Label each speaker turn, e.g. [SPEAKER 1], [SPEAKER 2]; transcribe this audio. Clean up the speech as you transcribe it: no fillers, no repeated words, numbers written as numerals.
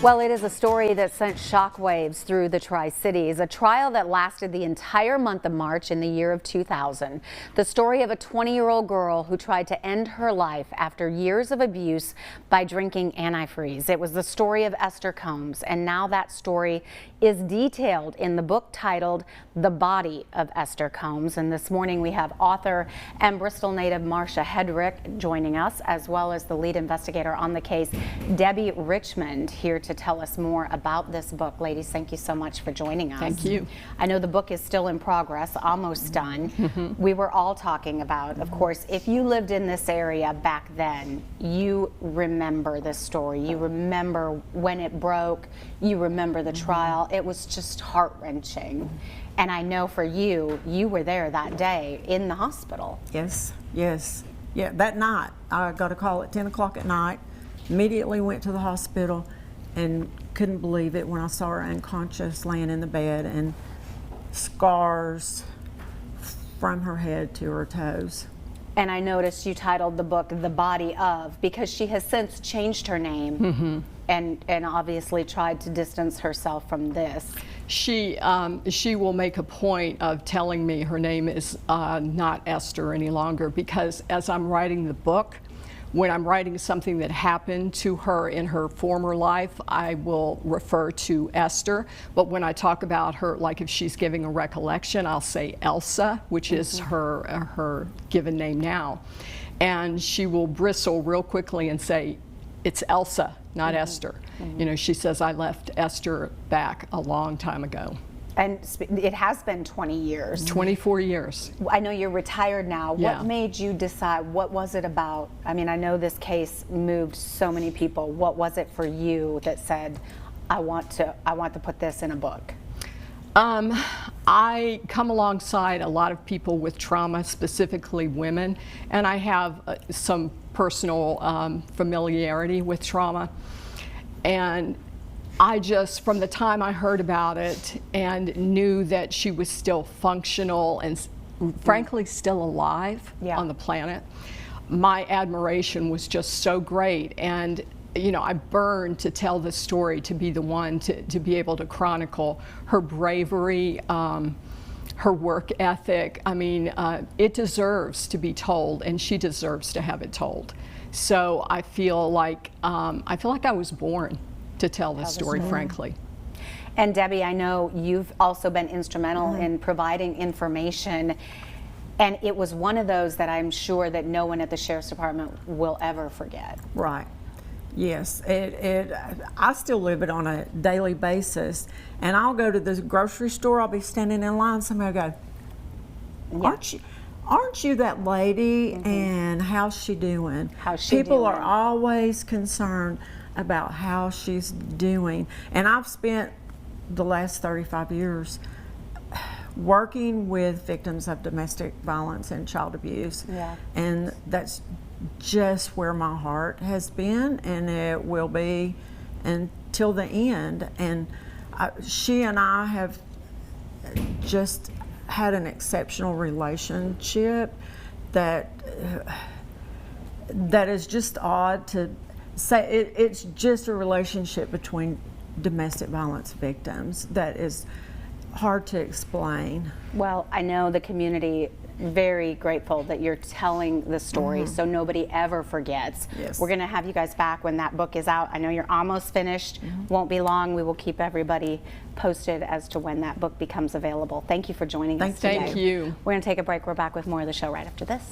[SPEAKER 1] Well, it is a story that sent shockwaves through the Tri-Cities, a trial that lasted the entire month of March in the year of 2000. The story of a 20-year-old girl who tried to end her life after years of abuse by drinking antifreeze. It was the story of Esther Combs, and now that story is detailed in the book titled The Body of Esther Combs. And this morning we have author and Bristol native Marsha Hedrick joining us, as well as the lead investigator on the case, Debbie Richmond, here to tell us more about this book. Ladies, thank you so much for joining us.
[SPEAKER 2] Thank you.
[SPEAKER 1] I know the book is still in progress, almost done. We were all talking about, of course, if you lived in this area back then, you remember this story. You remember when it broke. You remember the trial. It was just heart-wrenching. And I know for you, you were there that day in the hospital.
[SPEAKER 3] Yes, yes. Yeah, that night, I got a call at 10 o'clock at night, immediately went to the hospital, and couldn't believe it when I saw her unconscious laying in the bed and scars from her head to her toes.
[SPEAKER 1] And I noticed you titled the book The Body of, because she has since changed her name and obviously tried to distance herself from this.
[SPEAKER 2] She will make a point of telling me her name is not Esther any longer, because as I'm writing the book, when I'm writing something that happened to her in her former life, I will refer to Esther. But when I talk about her, like if she's giving a recollection, I'll say Elsa, which is her given name now. And she will bristle real quickly and say, it's Elsa, not Esther. You know, she says, I left Esther back a long time ago.
[SPEAKER 1] And it has been 20 years.
[SPEAKER 2] 24 years.
[SPEAKER 1] I know you're retired now.
[SPEAKER 2] Yeah.
[SPEAKER 1] What made you decide? What was it about? I mean, I know this case moved so many people. What was it for you that said, I want to put this in a book?
[SPEAKER 2] I come alongside a lot of people with trauma, specifically women, and I have some personal familiarity with trauma. And I just, from the time I heard about it and knew that she was still functional and frankly still alive on the planet, my admiration was just so great. And you know, I burned to tell the story, to be the one to be able to chronicle her bravery, her work ethic. I mean, it deserves to be told, and she deserves to have it told. So I feel like I was born to tell this story, frankly.
[SPEAKER 1] And Debbie, I know you've also been instrumental in providing information, and it was one of those that I'm sure that no one at the Sheriff's Department will ever forget.
[SPEAKER 3] Right. Yes, I still live it on a daily basis, and I'll go to the grocery store, I'll be standing in line, somebody will go, aren't you that lady, and how's she doing? People are always concerned about how she's doing. And I've spent the last 35 years working with victims of domestic violence and child abuse. And that's just where my heart has been, and it will be until the end. And she and I have just had an exceptional relationship that is just odd to say. It's just a relationship between domestic violence victims that is hard to explain.
[SPEAKER 1] Well, I know the community very grateful that you're telling the story so nobody ever forgets. We're going to have you guys back when that book is out. I know you're almost finished. Won't be long. We will keep everybody posted as to when that book becomes available. Thank you for joining us today.
[SPEAKER 2] Thank you.
[SPEAKER 1] We're going to take a break. We're back with more of the show right after this.